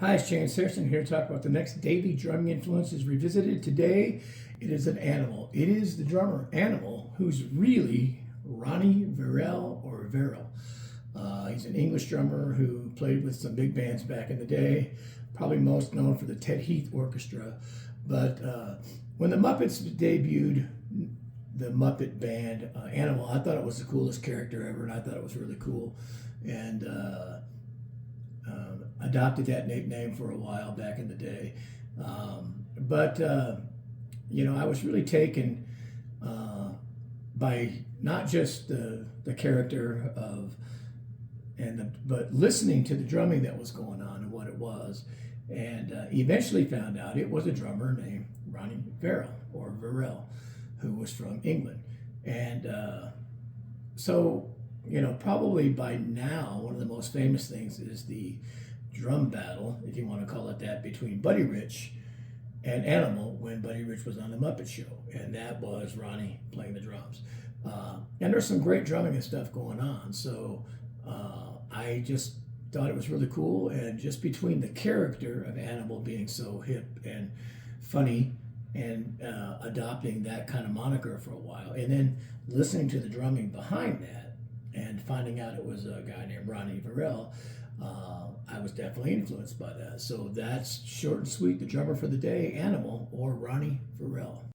Hi, it's Chance Harrison here to talk about the next daily drumming influences revisited. Today, it is an animal. It is the drummer Animal, who's really Ronnie Verrell or Verrell. He's an English drummer who played with some big bands back in the day, probably most known for the Ted Heath Orchestra. But when the Muppets debuted the Muppet Band Animal, I thought it was the coolest character ever, and I thought it was really cool. And adopted that nickname for a while back in the day. I was really taken by not just the character of but listening to the drumming that was going on and what it was, and eventually found out it was a drummer named Ronnie Verrell or Verrell, who was from England, and probably by now one of the most famous things is the drum battle, if you want to call it that, between Buddy Rich and Animal when Buddy Rich was on the Muppet Show, and that was Ronnie playing the drums. And there's some great drumming and stuff going on, so I just thought it was really cool, and just between the character of Animal being so hip and funny and adopting that kind of moniker for a while, and then listening to the drumming behind that and finding out it was a guy named Ronnie Verrell, I was definitely influenced by that. So that's short and sweet, the drummer for the day, Animal or Ronnie Verrell.